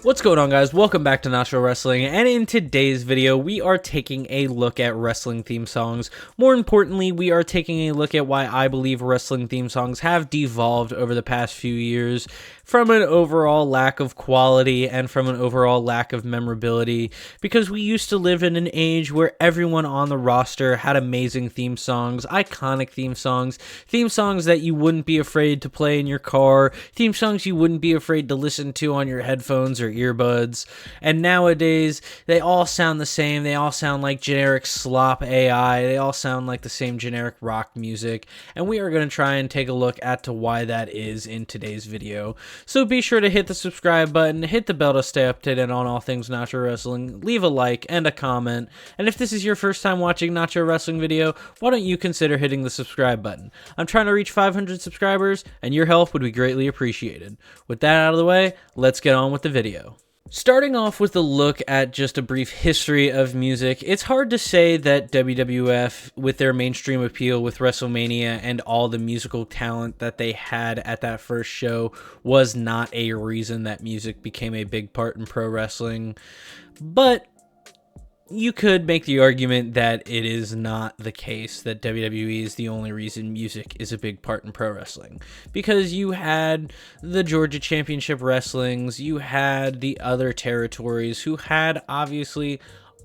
What's going on, guys? Welcome back to Nacho Wrestling, and in today's video we are taking a look at wrestling theme songs. More importantly, we are taking a look at why I believe wrestling theme songs have devolved over the past few years from an overall lack of quality and from an overall lack of memorability, because we used to live in an age where everyone on the roster had amazing theme songs, iconic theme songs that you wouldn't be afraid to play in your car, theme songs you wouldn't be afraid to listen to on your headphones or earbuds. And nowadays they all sound the same. They all sound like generic slop AI. They all sound like the same generic rock music, and we are going to try and take a look at to why that is in today's video. So be sure to hit the subscribe button, hit the bell to stay updated on all things Nacho Wrestling, leave a like and a comment, and if this is your first time watching Nacho Wrestling video, why don't you consider hitting the subscribe button. I'm trying to reach 500 subscribers, and your help would be greatly appreciated. With that out of the way, let's get on with the video. Starting off with a look at just a brief history of music, it's hard to say that WWF, with their mainstream appeal with WrestleMania and all the musical talent that they had at that first show, was not a reason that music became a big part in pro wrestling. But you could make the argument that it is not the case, that WWE is the only reason music is a big part in pro wrestling. Because you had the Georgia Championship Wrestlings, you had the other territories who had obviously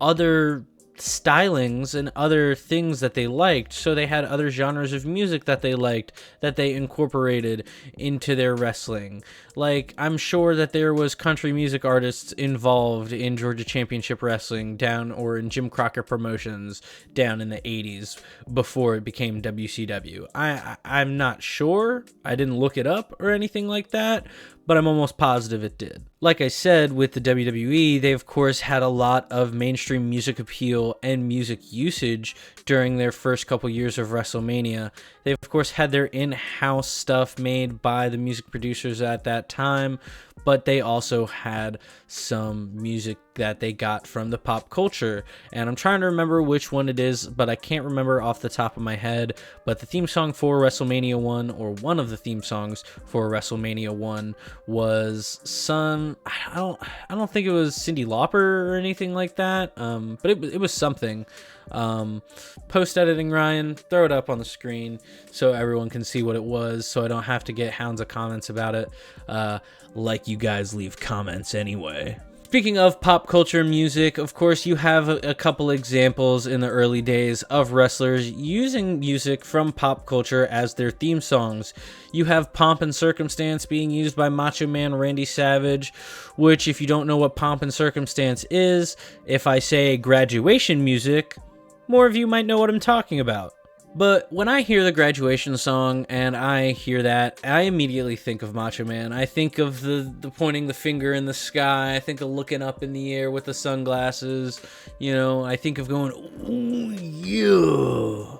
other stylings and other things that they liked, so they had other genres of music that they liked that they incorporated into their wrestling. Like, I'm sure that there was country music artists involved in Georgia Championship Wrestling or in Jim Crockett Promotions down in the 80s before it became WCW. I'm not sure. I didn't look it up or anything like that, but I'm almost positive it did. Like I said, with the WWE, they of course had a lot of mainstream music appeal and music usage during their first couple years of WrestleMania. They of course had their in-house stuff made by the music producers at that time, but they also had some music that they got from the pop culture. And I'm trying to remember which one it is, but I can't remember off the top of my head. But the theme song for WrestleMania 1, or one of the theme songs for WrestleMania 1, was some, I don't think it was Cyndi Lauper or anything like that, but it was something. Post editing, Ryan, throw it up on the screen so everyone can see what it was, so I don't have to get hounds of comments about it, like you guys leave comments anyway. Speaking of pop culture music, of course, you have a couple examples in the early days of wrestlers using music from pop culture as their theme songs. You have Pomp and Circumstance being used by Macho Man Randy Savage, which, if you don't know what Pomp and Circumstance is, if I say graduation music, more of you might know what I'm talking about. But when I hear the graduation song and I hear that, I immediately think of Macho Man. I think of the pointing the finger in the sky. I think of looking up in the air with the sunglasses. You know, I think of going, ooh, yeah,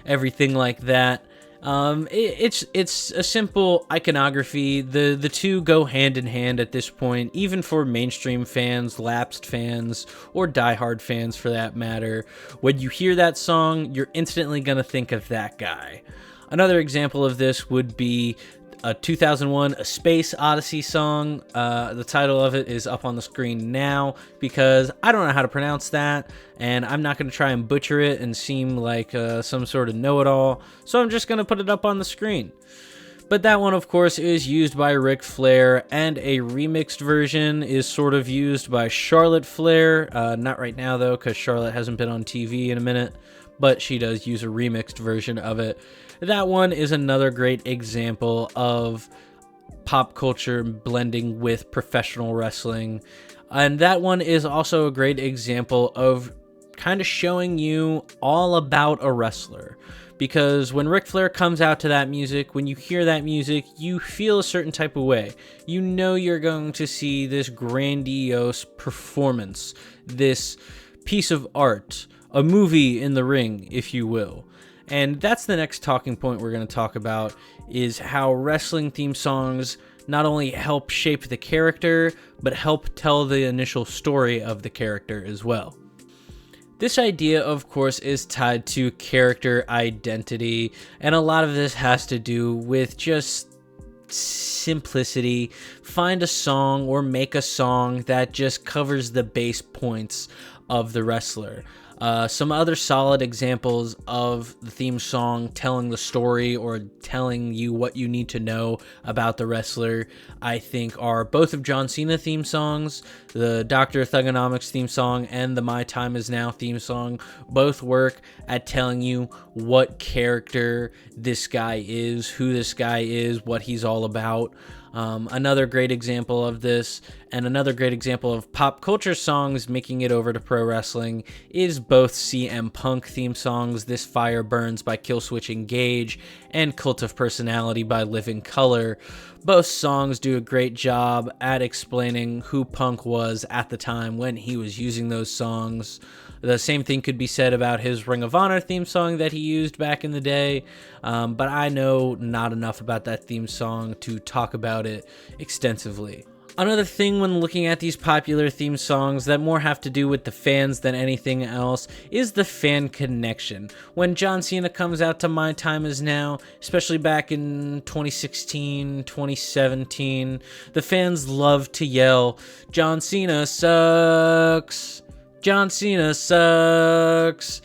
everything like that. It's a simple iconography. The two go hand in hand at this point, even for mainstream fans, lapsed fans, or diehard fans for that matter. When you hear that song, you're instantly gonna think of that guy. Another example of this would be a 2001 A Space Odyssey song. The title of it is up on the screen now because I don't know how to pronounce that, and I'm not going to try and butcher it and seem like some sort of know-it-all, so I'm just going to put it up on the screen. But that one, of course, is used by Ric Flair, and a remixed version is sort of used by Charlotte Flair. Not right now, though, because Charlotte hasn't been on TV in a minute, but she does use a remixed version of it. That one is another great example of pop culture blending with professional wrestling. And that one is also a great example of kind of showing you all about a wrestler. Because when Ric Flair comes out to that music, when you hear that music, you feel a certain type of way. You know you're going to see this grandiose performance, this piece of art, a movie in the ring, if you will. And that's the next talking point we're going to talk about, is how wrestling theme songs not only help shape the character, but help tell the initial story of the character as well. This idea, of course, is tied to character identity, and a lot of this has to do with just simplicity. Find a song or make a song that just covers the base points of the wrestler. Some other solid examples of the theme song telling the story or telling you what you need to know about the wrestler, I think, are both of John Cena theme songs. The Dr. Thugonomics theme song and the My Time Is Now theme song both work at telling you what character this guy is, who this guy is, what he's all about. Another great example of this, and another great example of pop culture songs making it over to pro wrestling, is both CM Punk theme songs, This Fire Burns by Killswitch Engage and Cult of Personality by Living Color. Both songs do a great job at explaining who Punk was at the time when he was using those songs. The same thing could be said about his Ring of Honor theme song that he used back in the day, but I know not enough about that theme song to talk about it extensively. Another thing when looking at these popular theme songs that more have to do with the fans than anything else is the fan connection. When John Cena comes out to My Time Is Now, especially back in 2016, 2017, the fans love to yell, "John Cena sucks! John Cena sucks!"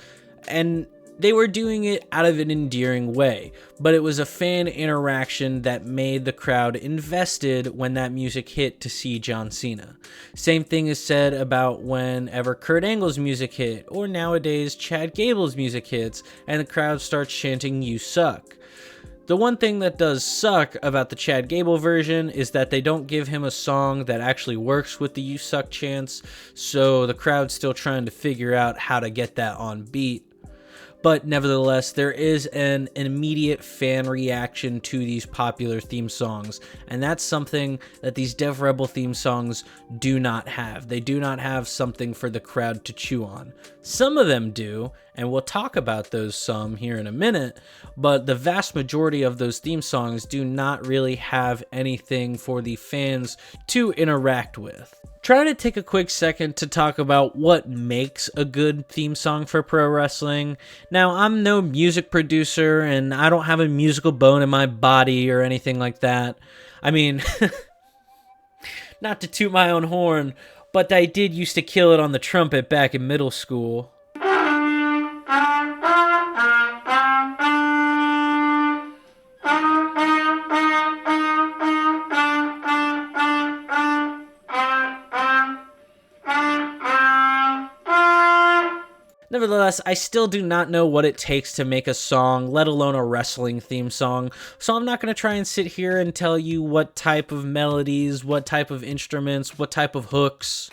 And they were doing it out of an endearing way, but it was a fan interaction that made the crowd invested when that music hit to see John Cena. Same thing is said about whenever Kurt Angle's music hit, or nowadays Chad Gable's music hits, and the crowd starts chanting, "You suck." The one thing that does suck about the Chad Gable version is that they don't give him a song that actually works with the "You suck" chants, so the crowd's still trying to figure out how to get that on beat. But nevertheless, there is an immediate fan reaction to these popular theme songs, and that's something that these Dev Rebel theme songs do not have. They do not have something for the crowd to chew on. Some of them do, and we'll talk about those some here in a minute, but the vast majority of those theme songs do not really have anything for the fans to interact with. Try to take a quick second to talk about what makes a good theme song for pro wrestling. Now, I'm no music producer, and I don't have a musical bone in my body or anything like that. I mean, not to toot my own horn, but I did used to kill it on the trumpet back in middle school. Nevertheless, I still do not know what it takes to make a song, let alone a wrestling theme song, so I'm not going to try and sit here and tell you what type of melodies, what type of instruments, what type of hooks.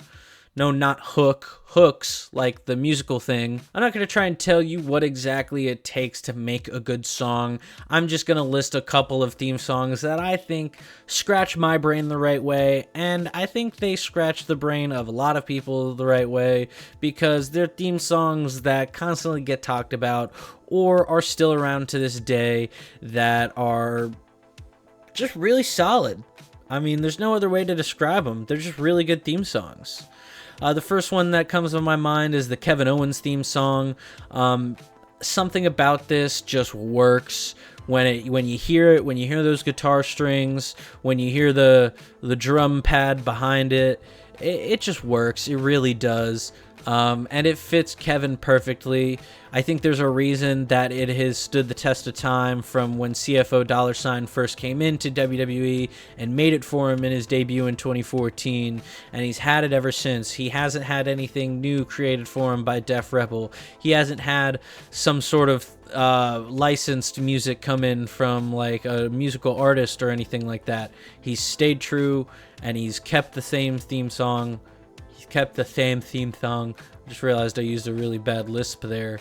No, not hooks, like the musical thing. I'm not going to try and tell you what exactly it takes to make a good song. I'm just going to list a couple of theme songs that I think scratch my brain the right way, and I think they scratch the brain of a lot of people the right way, because they're theme songs that constantly get talked about or are still around to this day that are just really solid. I mean, there's no other way to describe them. They're just really good theme songs. The first one that comes to my mind is the Kevin Owens theme song. Something about this just works when you hear it, when you hear those guitar strings, when you hear the drum pad behind it, it just works. It really does. And it fits Kevin perfectly. I think there's a reason that it has stood the test of time from when CFO $sign first came into WWE and made it for him in his debut in 2014, and he's had it ever since. He hasn't had anything new created for him by Def Rebel. He hasn't had some sort of licensed music come in from like a musical artist or anything like that. He's stayed true, and he's kept the same theme song. Just realized I used a really bad lisp there.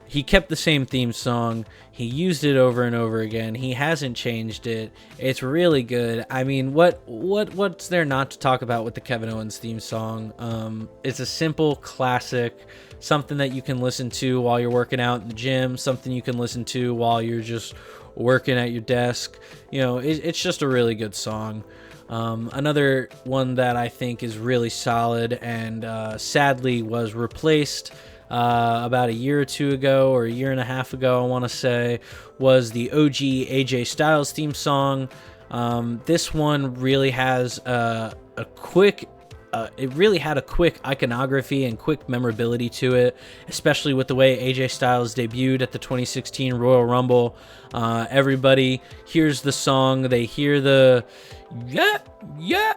He kept the same theme song. He used it over and over again. He hasn't changed it. It's really good. I mean, what's there not to talk about with the Kevin Owens theme song? It's a simple classic, something that you can listen to while you're working out in the gym, something you can listen to while you're just working at your desk. You know, it's just a really good song. Another one that I think is really solid and sadly was replaced about a year or two ago, or a year and a half ago, I want to say, was the OG AJ Styles theme song. This one really has a quick it really had a quick iconography and quick memorability to it, especially with the way AJ Styles debuted at the 2016 Royal Rumble. Everybody hears the song, they hear the yeah.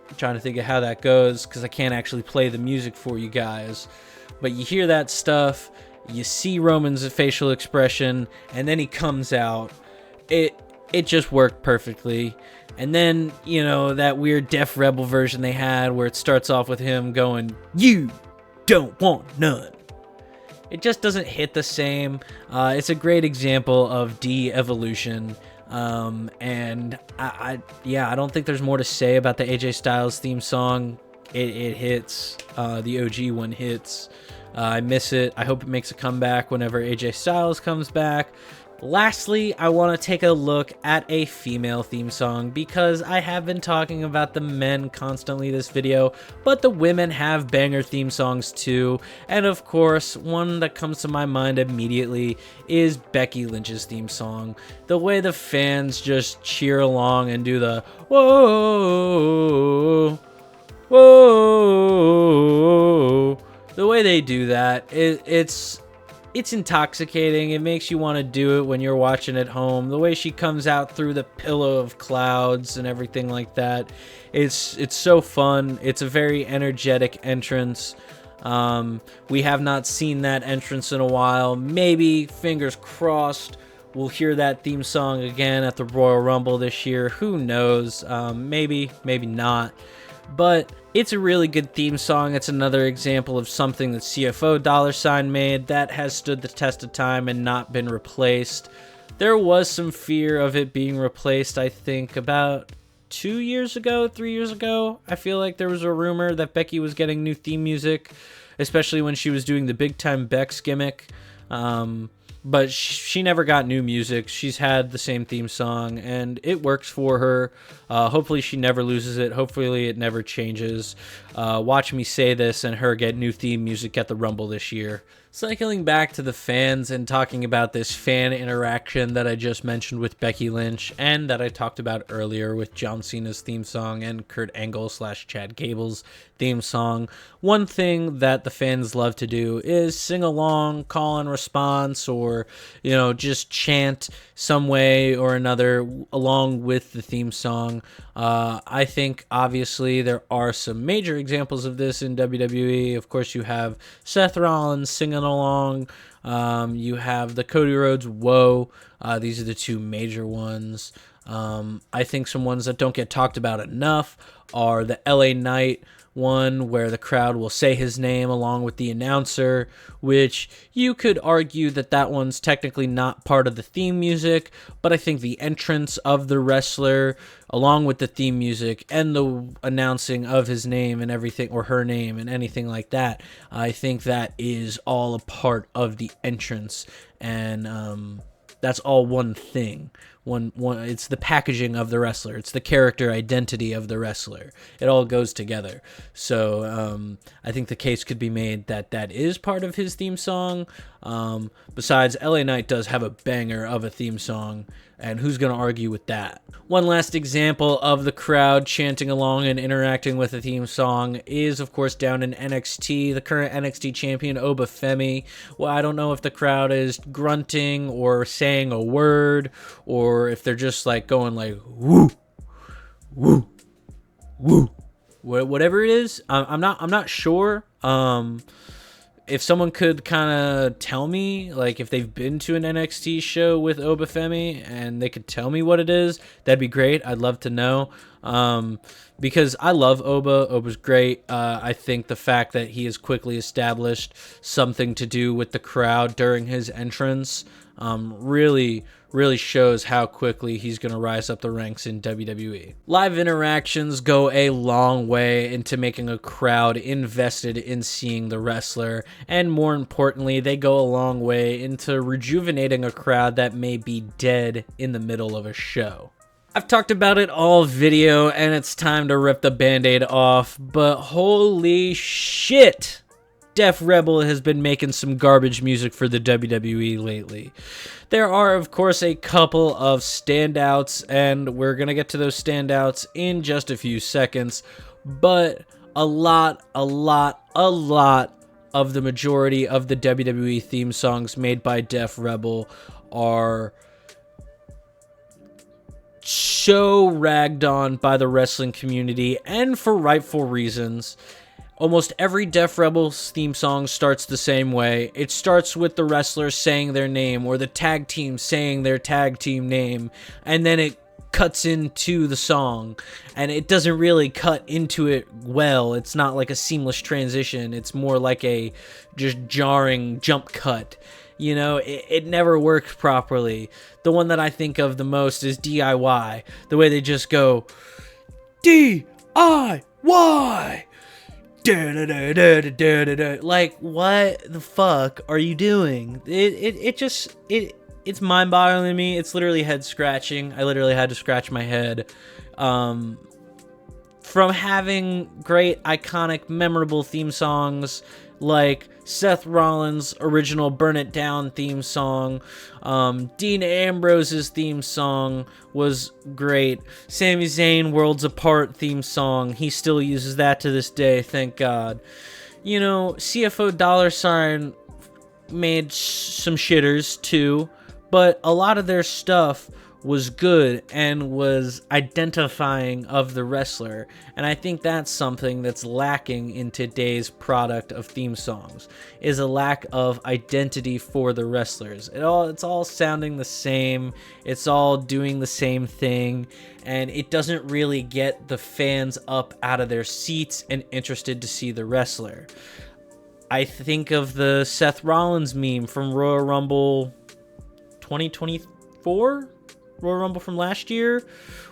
I'm trying to think of how that goes because I can't actually play the music for you guys. But you hear that stuff, you see Roman's facial expression, and then he comes out. It just worked perfectly. And then, you know, that weird Def Rebel version they had where it starts off with him going, "You don't want none." It just doesn't hit the same. It's a great example of de-evolution. And I don't think there's more to say about the AJ Styles theme song. It hits. The OG one hits. I miss it. I hope it makes a comeback whenever AJ Styles comes back. Lastly, I want to take a look at a female theme song because I have been talking about the men constantly this video, but the women have banger theme songs too. And of course, one that comes to my mind immediately is Becky Lynch's theme song. The way the fans just cheer along and do the whoa, whoa, the way they do that, it's intoxicating. It makes you want to do it when you're watching at home. The way she comes out through the pillow of clouds and everything like that. It's so fun. It's a very energetic entrance. We have not seen that entrance in a while. Maybe, fingers crossed, we'll hear that theme song again at the Royal Rumble this year. Who knows? Maybe not. But it's a really good theme song. It's another example of something that CFO $sign made that has stood the test of time and not been replaced. There was some fear of it being replaced, I think, about 3 years ago. I feel like there was a rumor that Becky was getting new theme music, especially when she was doing the Big Time Bex gimmick. But she never got new music. She's had the same theme song, and it works for her. Hopefully she never loses it. Hopefully it never changes. Watch me say this and her get new theme music at the Rumble this year. Cycling back to the fans and talking about this fan interaction that I just mentioned with Becky Lynch and that I talked about earlier with John Cena's theme song and Kurt Angle / Chad Gable's theme song. One thing that the fans love to do is sing along, call and response, or, you know, just chant some way or another along with the theme song. I think obviously there are some major examples of this in WWE. Of course, you have Seth Rollins singing along. You have the Cody Rhodes Whoa. These are the two major ones. I think some ones that don't get talked about enough are the LA Knight one, where the crowd will say his name along with the announcer, which you could argue that one's technically not part of the theme music, but I think the entrance of the wrestler along with the theme music and the announcing of his name and everything, or her name and anything like that, I think that is all a part of the entrance, and that's all one thing. It's the packaging of the wrestler. It's the character identity of the wrestler. It all goes together. So I think the case could be made that is part of his theme song. Besides, LA Knight does have a banger of a theme song, and who's going to argue with that? One last example of the crowd chanting along and interacting with the theme song is, of course, down in NXT. The current NXT champion, Oba Femi. Well, I don't know if the crowd is grunting or saying a word, or if they're just like going like, woo, woo, woo. Whatever it is, I'm not sure. If someone could kind of tell me, like, if they've been to an NXT show with Oba Femi and they could tell me what it is, that'd be great. I'd love to know. Because I love Oba. Oba's great. I think the fact that he has quickly established something to do with the crowd during his entrance really shows how quickly he's going to rise up the ranks in WWE. Live interactions go a long way into making a crowd invested in seeing the wrestler, and more importantly, they go a long way into rejuvenating a crowd that may be dead in the middle of a show. I've talked about it all video, and it's time to rip the band-aid off, but holy shit! Def Rebel has been making some garbage music for the WWE lately. There are, of course, a couple of standouts, and we're going to get to those standouts in just a few seconds, but a lot of the majority of the WWE theme songs made by Def Rebel are so ragged on by the wrestling community, and for rightful reasons. Almost every Def Rebels theme song starts the same way. It starts with the wrestlers saying their name, or the tag team saying their tag team name, and then it cuts into the song, and it doesn't really cut into it well. It's not like a seamless transition. It's more like a just jarring jump cut. You know, it never worked properly. The one that I think of the most is DIY. The way they just go, DIY! Like, what the fuck are you doing? It's mind-boggling to me. It's literally head-scratching. I literally had to scratch my head. From having great, iconic, memorable theme songs like Seth Rollins' original Burn It Down theme song. Dean Ambrose's theme song was great. Sami Zayn Worlds Apart theme song. He still uses that to this day, thank God. You know, CFO $sign made some shitters too, but a lot of their stuff was good and was identifying of the wrestler, and I think that's something that's lacking in today's product of theme songs, is a lack of identity for the wrestlers. It's all sounding the same, it's all doing the same thing, and it doesn't really get the fans up out of their seats and interested to see the wrestler. I think of the Seth Rollins meme from Royal Rumble 2024? Royal Rumble from last year,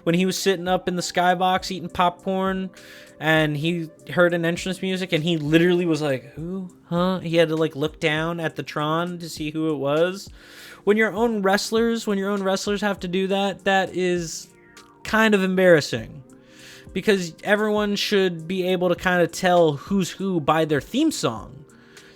when he was sitting up in the skybox eating popcorn and he heard an entrance music and he literally was like, who? Huh? He had to like look down at the Tron to see who it was. When your own wrestlers have to do that, that is kind of embarrassing, because everyone should be able to kind of tell who's who by their theme song.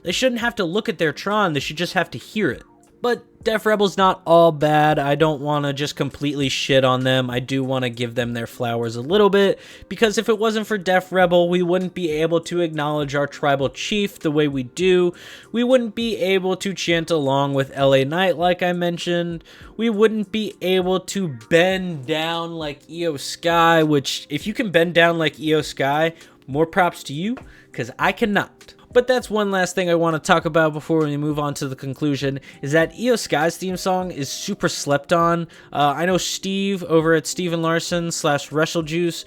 They shouldn't have to look at their Tron, they should just have to hear it. But Def Rebel's not all bad. I don't want to just completely shit on them. I do want to give them their flowers a little bit, because if it wasn't for Def Rebel, we wouldn't be able to acknowledge our tribal chief the way we do. We wouldn't be able to chant along with LA Knight like I mentioned. We wouldn't be able to bend down like Io Sky, which if you can bend down like Io Sky, more props to you, because I cannot. But that's one last thing I want to talk about before we move on to the conclusion, is that Io Sky's theme song is super slept on. I know Steve over at Steven Larson / WrestleJuice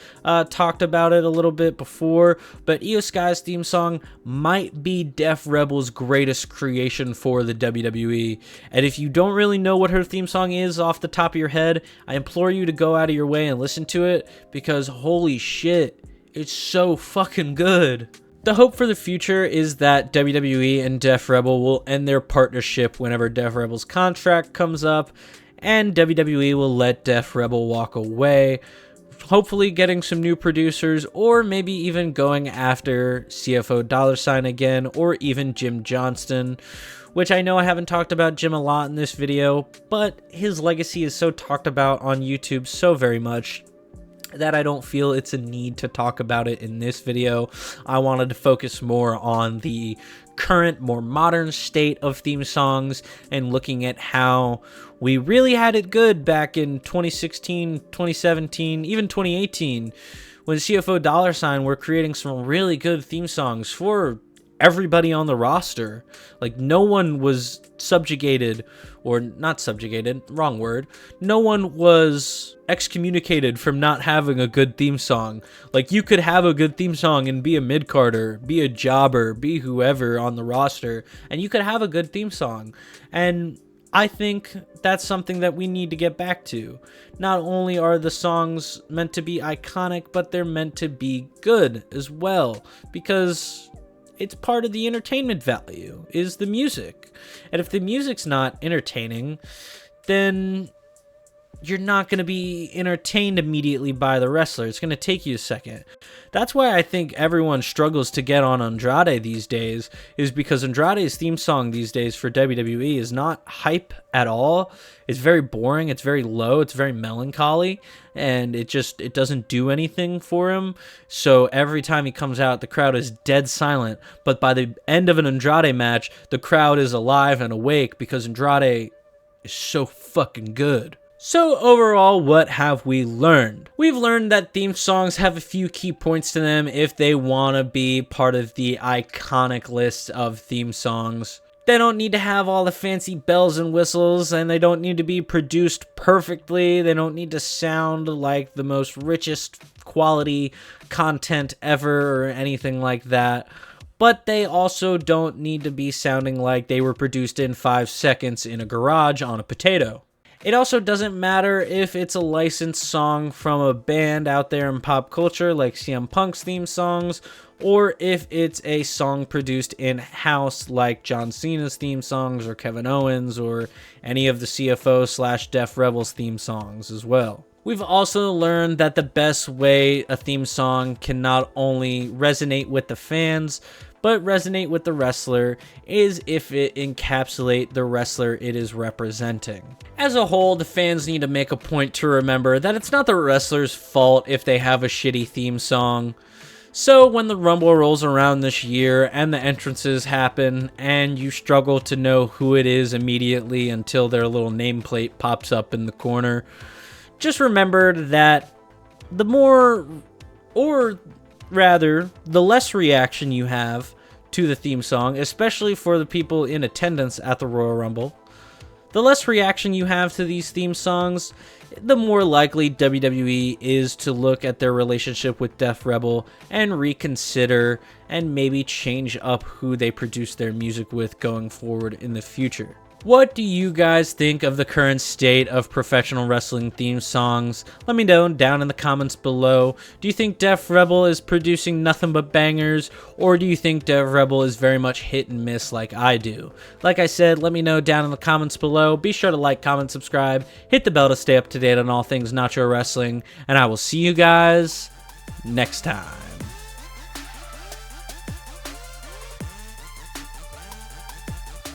talked about it a little bit before, but Io Sky's theme song might be Def Rebel's greatest creation for the WWE. And if you don't really know what her theme song is off the top of your head, I implore you to go out of your way and listen to it, because holy shit, it's so fucking good. The hope for the future is that WWE and Def Rebel will end their partnership whenever Def Rebel's contract comes up, and WWE will let Def Rebel walk away, hopefully getting some new producers, or maybe even going after CFO $sign again, or even Jim Johnston, which I know I haven't talked about Jim a lot in this video, but his legacy is so talked about on YouTube so very much that I don't feel it's a need to talk about it in this video. I wanted to focus more on the current, more modern state of theme songs, and looking at how we really had it good back in 2016, 2017, even 2018, when CFO $sign were creating some really good theme songs for everybody on the roster. Like, no one was subjugated, or not subjugated, wrong word. No one was excommunicated from not having a good theme song. Like, you could have a good theme song and be a mid-carder, be a jobber, be whoever on the roster, and you could have a good theme song. And I think that's something that we need to get back to. Not only are the songs meant to be iconic, but they're meant to be good as well, because it's part of the entertainment value, is the music. And if the music's not entertaining, then you're not going to be entertained immediately by the wrestler. It's going to take you a second. That's why I think everyone struggles to get on Andrade these days, is because Andrade's theme song these days for WWE is not hype at all. It's very boring, it's very low, it's very melancholy, and it doesn't do anything for him. So every time he comes out, the crowd is dead silent, but by the end of an Andrade match, the crowd is alive and awake because Andrade is so fucking good. So overall, what have we learned? We've learned that theme songs have a few key points to them if they want to be part of the iconic list of theme songs. They don't need to have all the fancy bells and whistles, and they don't need to be produced perfectly. They don't need to sound like the most richest quality content ever or anything like that. But they also don't need to be sounding like they were produced in 5 seconds in a garage on a potato. It also doesn't matter if it's a licensed song from a band out there in pop culture like CM Punk's theme songs, or if it's a song produced in-house like John Cena's theme songs or Kevin Owens or any of the CFO/Def Rebels theme songs as well. We've also learned that the best way a theme song can not only resonate with the fans, but resonate with the wrestler is if it encapsulates the wrestler it is representing. As a whole, the fans need to make a point to remember that it's not the wrestler's fault if they have a shitty theme song. So when the Rumble rolls around this year and the entrances happen and you struggle to know who it is immediately until their little nameplate pops up in the corner, just remember that the more, or rather, the less reaction you have to the theme song, especially for the people in attendance at the Royal Rumble, the less reaction you have to these theme songs, the more likely WWE is to look at their relationship with Def Rebel and reconsider and maybe change up who they produce their music with going forward in the future. What do you guys think of the current state of professional wrestling theme songs? Let me know down in the comments below. Do you think Def Rebel is producing nothing but bangers, or do you think Def Rebel is very much hit and miss like I do? Like I said, let me know down in the comments below. Be sure to like, comment, subscribe, hit the bell to stay up to date on all things Nacho Wrestling, and I will see you guys next time.